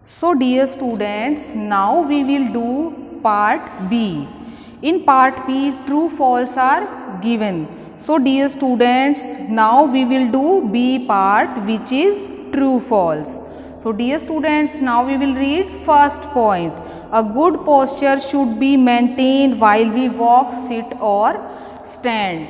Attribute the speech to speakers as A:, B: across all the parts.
A: So dear students, now we will do part B. In part B, true false are given. So dear students, now we will do B part, which is true false. So dear students, now we will read first point. A good posture should be maintained while we walk, sit or stand.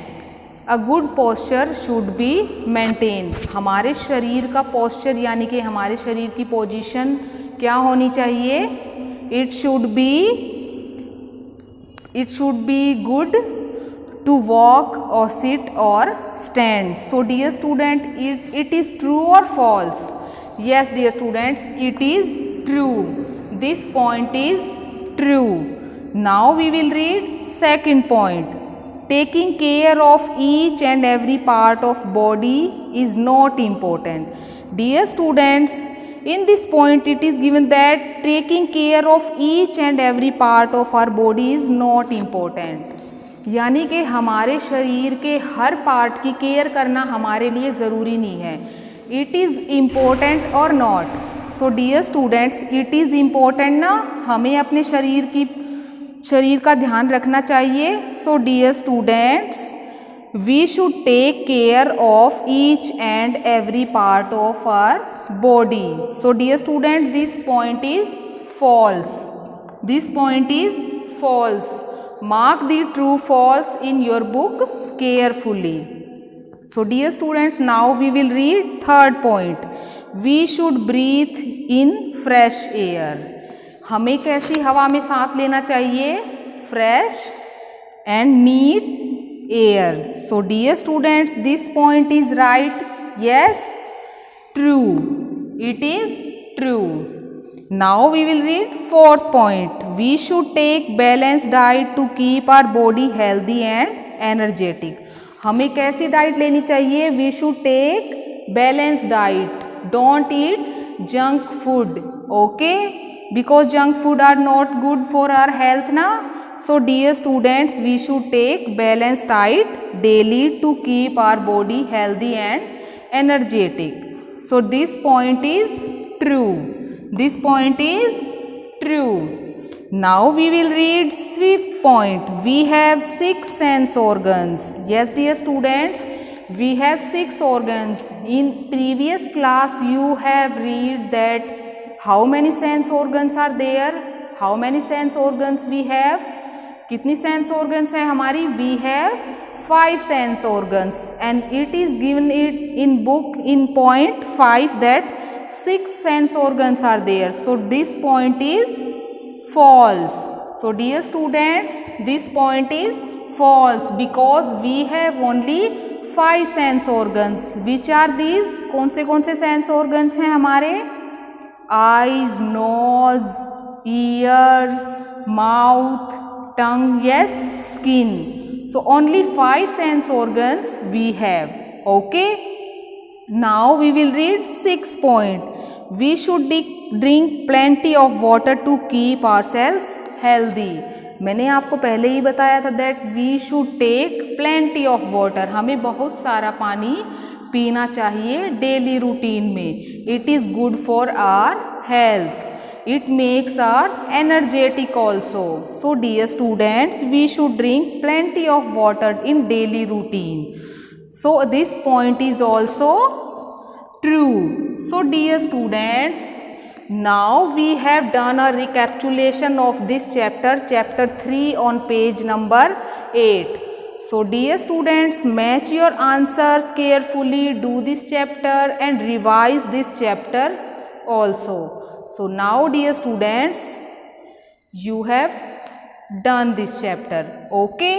A: A good posture should be maintain. हमारे शरीर का posture यानी कि हमारे शरीर की position क्या होनी चाहिए? It should be good to walk और सिट और stand. So dear student, it is true और false? Yes dear students, it is true. This point is true. Now we will read second point. Taking care of each and every part of body is not important. Dear students, in this point it is given that taking care of each and every part of our body is not important. यानी कि हमारे शरीर के हर part की care करना हमारे लिए ज़रूरी नहीं है. It is important or not? So dear students, it is important ना. हमें अपने शरीर का ध्यान रखना चाहिए. So dear students, we should take care of each and every part of our body. So dear student, this point is false. This point is false. Mark the true false in your book carefully. So dear students, now we will read third point. We should breathe in fresh air. हमें कैसी हवा में सांस लेना चाहिए? Fresh and neat air. So dear students, this point is right. Yes, true. It is true. Now we will read fourth point. We should take balance diet to keep our body healthy and energetic. हमें कैसी diet लेनी चाहिए? We should take balance diet. Don't eat junk food. Okay, because junk food are not good for our health na. So dear students, we should take balanced diet daily to keep our body healthy and energetic. So this point is true. This point is true. Now we will read fifth point. We have 6 sense organs. Yes dear students, we have 6 organs. In previous class you have read that how many sense organs are there? How many sense organs we have? कितनी sense organs है हमारी? We have 5 sense organs and it is given it in book in point 5 that 6 sense organs are there. So this point is false. So dear students, this point is false because we have only 5 sense organs. Which are these? कौन से sense organs हैं हमारे? Eyes, nose, ears, mouth, tongue, yes, skin. So only 5 sense organs we have. Okay. Now we will read 6th point. We should drink plenty of water to keep ourselves healthy. मैंने आपको पहले ही बताया था that we should take plenty of water. हमें बहुत सारा पानी पीना चाहिए डेली रूटीन में. It is good for our health. It makes our energetic also. So dear students, we should drink plenty of water in daily routine. So this point is also true. So dear students, now we have done a recapitulation of this chapter 3 on page number 8. So dear students, match your answers carefully, do this chapter and revise this chapter also. So now dear students, you have done this chapter. Okay.